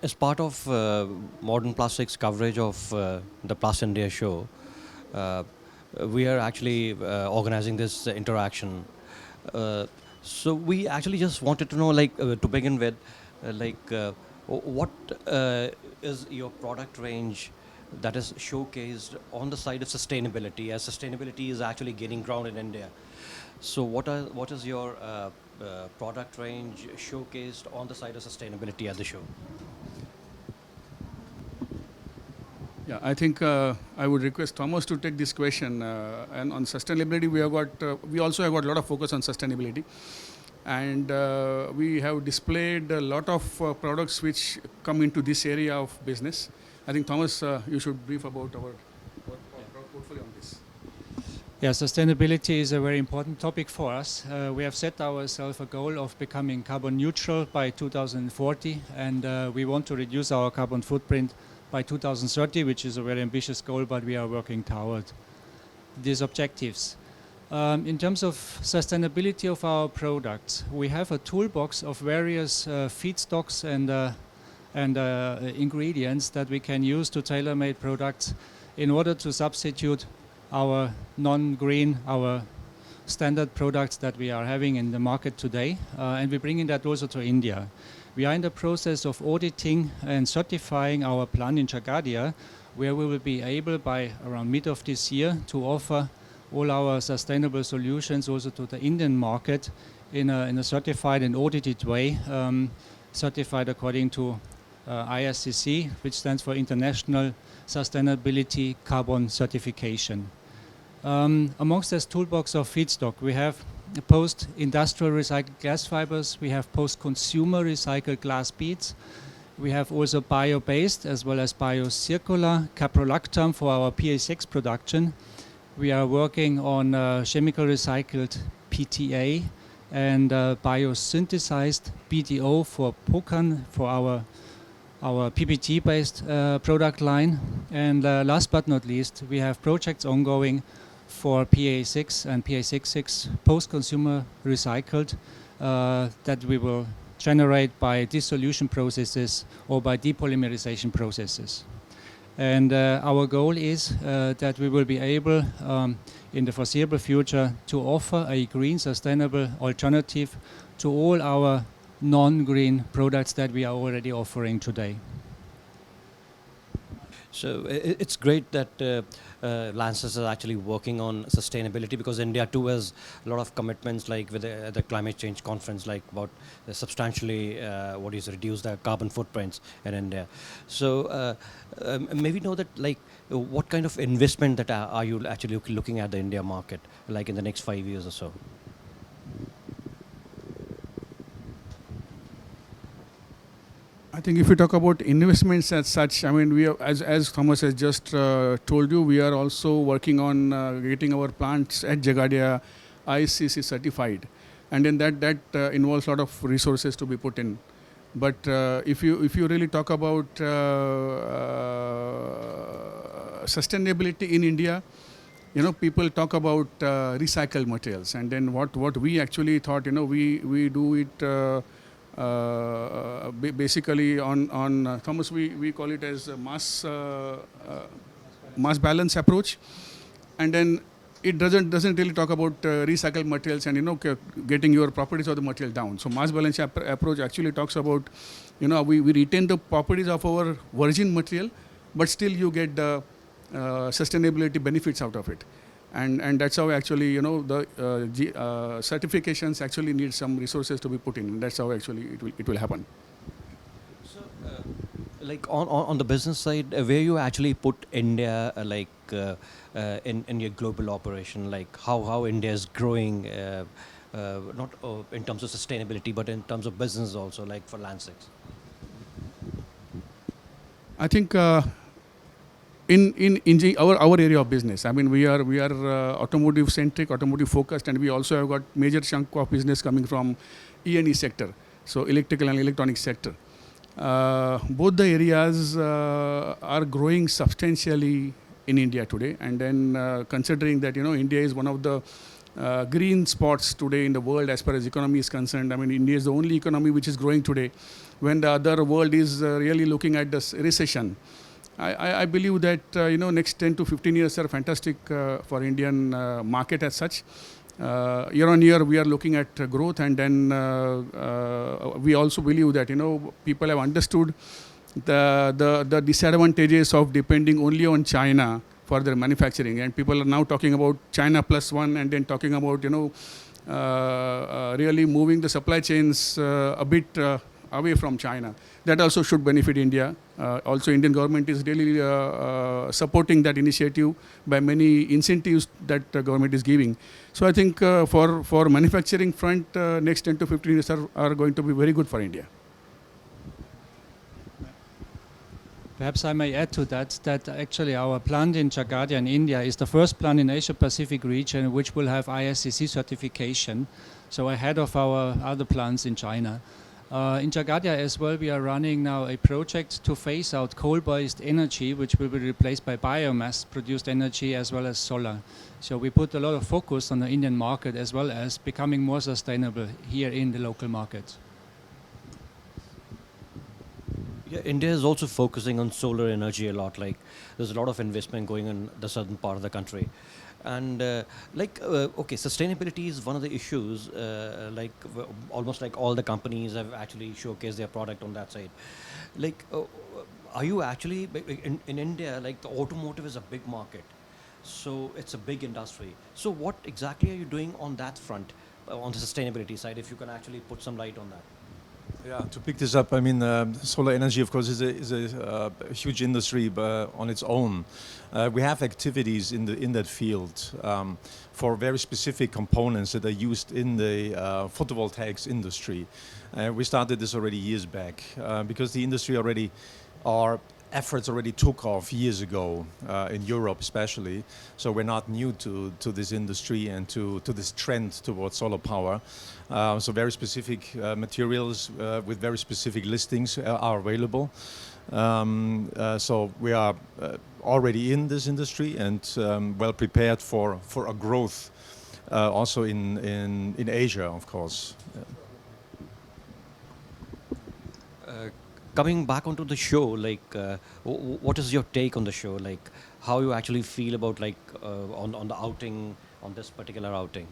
As part of Modern Plastics coverage of the Plus India show, uh, we are actually organizing this interaction. Uh, so we actually just wanted to know, to begin with, what is your product range that is showcased on the side of sustainability, as sustainability is actually gaining ground in India. So what is your product range showcased on the side of sustainability at the show? Yeah, I think I would request Thomas to take this question. And on sustainability, we also have got a lot of focus on sustainability, and we have displayed a lot of products which come into this area of business. I think Thomas, you should brief about our portfolio on this. Yeah, sustainability is a very important topic for us. We have set ourselves a goal of becoming carbon neutral by 2040, and we want to reduce our carbon footprint by 2030, which is a very ambitious goal, but we are working toward these objectives. In terms of sustainability of our products, we have a toolbox of various feedstocks and ingredients that we can use to tailor-made products in order to substitute our non-green, our standard products that we are having in the market today, and we're bringing that also to India. We are in the process of auditing and certifying our plant in Jagadia, where we will be able by around mid of this year to offer all our sustainable solutions also to the Indian market in a certified and audited way, certified according to ISCC, which stands for International Sustainability Carbon Certification. Amongst this toolbox of feedstock, we have post-industrial recycled glass fibers, we have post-consumer recycled glass beads, we have also bio-based as well as bio-circular caprolactam for our PA6 production. We are working on chemical recycled PTA and biosynthesized BDO for POCAN for our PPT-based product line. And last but not least, we have projects ongoing for PA6 and PA66 post-consumer recycled that we will generate by dissolution processes or by depolymerization processes. And our goal is that we will be able in the foreseeable future to offer a green sustainable alternative to all our non-green products that we are already offering today. So it's great that Lances is actually working on sustainability, because India too has a lot of commitments, like with the climate change conference, like about substantially reduce the carbon footprints in India. So maybe know that, like, what kind of investment that are you actually looking at the India market, like in the next 5 years or so? I think if we talk about investments as such, I mean, we are, as Thomas has just told you, we are also working on getting our plants at Jagadia ICC certified, and then that involves a lot of resources to be put in. But if you really talk about sustainability in India, you know, people talk about recycled materials, and then what we actually thought, you know, we do it. Basically on Thomas, we call it as a mass balance approach, and then it doesn't really talk about recycled materials and, you know, getting your properties of the material down. So mass balance approach actually talks about, you know, we retain the properties of our virgin material, but still you get the sustainability benefits out of it. And that's how actually, you know, the certifications actually need some resources to be put in. That's how actually it will happen. So, like on the business side, where you actually put India, in your global operation, like how India is growing, not in terms of sustainability, but in terms of business also, like for Lances. I think. In our area of business, I mean, we are automotive centric, automotive focused, and we also have got major chunk of business coming from E&E sector, so electrical and electronic sector. Both the areas are growing substantially in India today, and then considering that, you know, India is one of the green spots today in the world as far as economy is concerned. I mean, India is the only economy which is growing today, when the other world is really looking at this recession. I believe that next 10 to 15 years are fantastic for Indian market as such. Year on year, we are looking at growth, and then we also believe that people have understood the disadvantages of depending only on China for their manufacturing, and people are now talking about China plus one, and then talking about really moving the supply chains a bit away from China. That also should benefit India. Also, Indian government is really supporting that initiative by many incentives that the government is giving. So I think for manufacturing front, next 10 to 15 years are going to be very good for India. Perhaps I may add to that actually our plant in Jagadia in India is the first plant in Asia Pacific region which will have ISCC certification, so ahead of our other plants in China. In Jagadia as well, we are running now a project to phase out coal-based energy, which will be replaced by biomass-produced energy as well as solar. So we put a lot of focus on the Indian market as well as becoming more sustainable here in the local market. Yeah, India is also focusing on solar energy a lot. Like, there's a lot of investment going in the southern part of the country. And sustainability is one of the issues, almost like all the companies have actually showcased their product on that side. Like, are you actually, in India, like the automotive is a big market, so it's a big industry. So what exactly are you doing on that front, on the sustainability side, if you can actually put some light on that? Yeah, to pick this up, I mean, solar energy, of course, is a huge industry on its own. We have activities in that field for very specific components that are used in the photovoltaics industry. We started this already years back because the industry already, our efforts already took off years ago in Europe especially. So we're not new to this industry and to this trend towards solar power. So very specific materials with very specific listings are available. So we are already in this industry and well prepared for a growth also in Asia, of course. Coming back onto the show, like, what is your take on the show? Like, how you actually feel about on the outing, on this particular outing?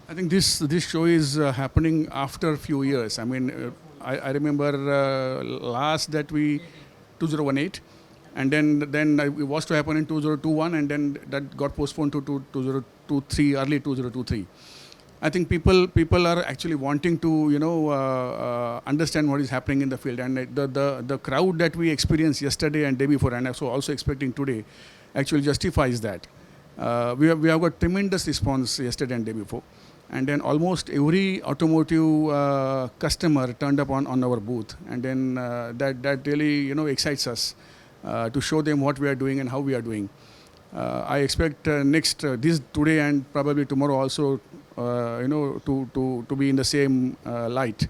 I think this show is happening after a few years. I mean, I remember last that 2018, and then it was to happen in 2021, and then that got postponed to 2023, early 2023. I think people are actually wanting to understand what is happening in the field, and the crowd that we experienced yesterday and day before, and also expecting today, actually justifies that. We have got tremendous response yesterday and day before, and then almost every automotive customer turned up on our booth, and then that really excites us to show them what we are doing and how we are doing. I expect this today and probably tomorrow also to be in the same light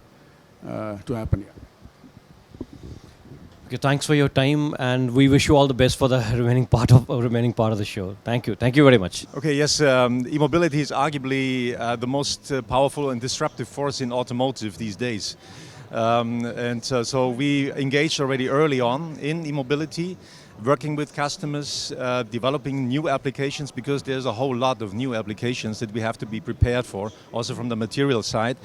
to happen. Yeah. Okay, thanks for your time, and we wish you all the best for the remaining part of the show. Thank you very much. Okay, yes, e-mobility is arguably the most powerful and disruptive force in automotive these days. So we engaged already early on in e-mobility, working with customers, developing new applications, because there's a whole lot of new applications that we have to be prepared for, also from the material side.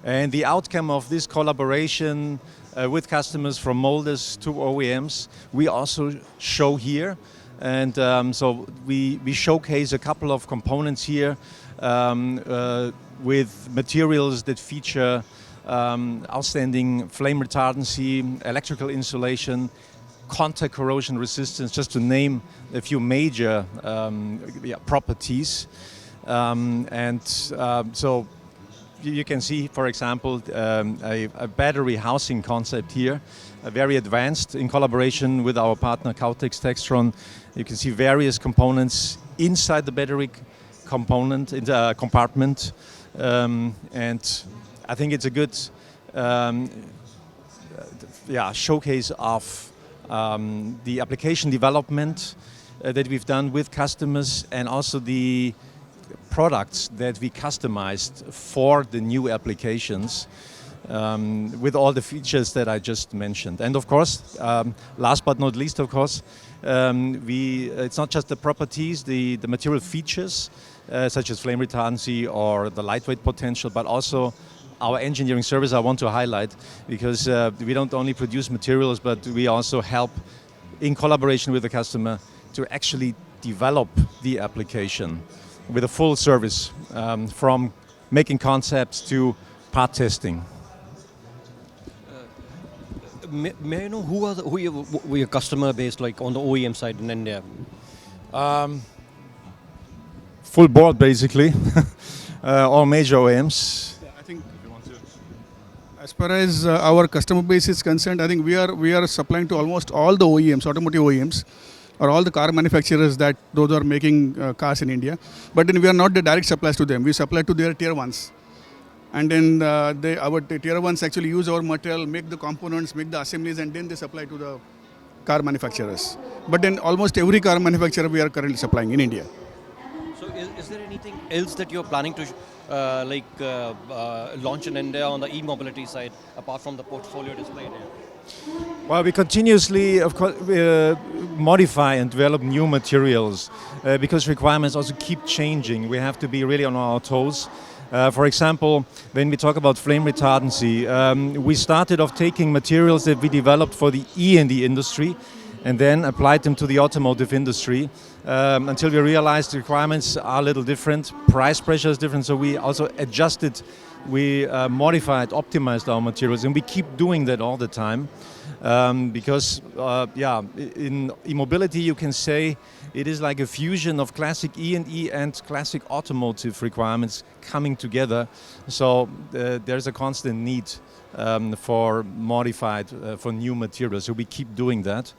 And the outcome of this collaboration with customers from molders to OEMs, we also show here. And so we showcase a couple of components here with materials that feature outstanding flame retardancy, electrical insulation, contact corrosion resistance, just to name a few major properties. So you can see, for example, a battery housing concept here, very advanced in collaboration with our partner Kautex Textron. You can see various components inside the battery component, in the compartment, and I think it's a good showcase of the application development that we've done with customers, and also the products that we customized for the new applications. with all the features that I just mentioned. And of course, last but not least, of course, it's not just the properties, the material features, such as flame retardancy or the lightweight potential, but also our engineering service I want to highlight, because we don't only produce materials, but we also help, in collaboration with the customer, to actually develop the application with a full service, from making concepts to part testing. May I know who your customer base, like on the OEM side in India? Full board, basically. All major OEMs. Yeah, I think as far as our customer base is concerned, I think we are supplying to almost all the OEMs, automotive OEMs, or all the car manufacturers that those are making cars in India. But then we are not the direct suppliers to them. We supply to their tier ones. And then our tier ones actually use our material, make the components, make the assemblies, and then they supply to the car manufacturers. But then almost every car manufacturer we are currently supplying in India. So is there anything else that you're planning to launch in India on the e-mobility side, apart from the portfolio displayed here? Well, we continuously, of course, modify and develop new materials because requirements also keep changing. We have to be really on our toes. For example, when we talk about flame retardancy, we started off taking materials that we developed for the E&E industry and then applied them to the automotive industry until we realized the requirements are a little different, price pressure is different, so we also adjusted, we modified, optimized our materials, and we keep doing that all the time. Because in e-mobility you can say it is like a fusion of classic E&E and classic automotive requirements coming together. So there's a constant need for modified, for new materials. So we keep doing that.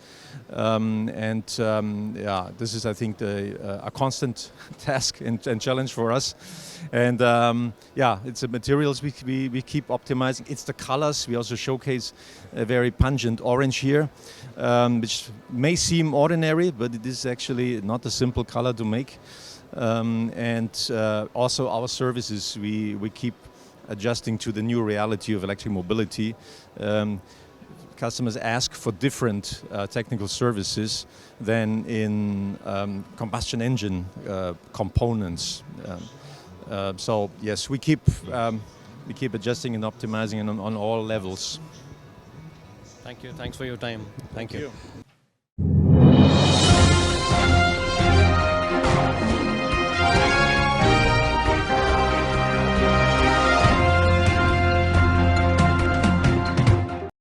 This is, I think, a constant task and challenge for us. And it's the materials we keep optimizing. It's the colors. We also showcase a very pungent orange here, which may seem ordinary, but it is actually not a simple color to make. Also our services, we keep adjusting to the new reality of electric mobility. Customers ask for different technical services than in combustion engine components. So yes, we keep adjusting and optimizing on all levels. Thank you. Thanks for your time. Thank you.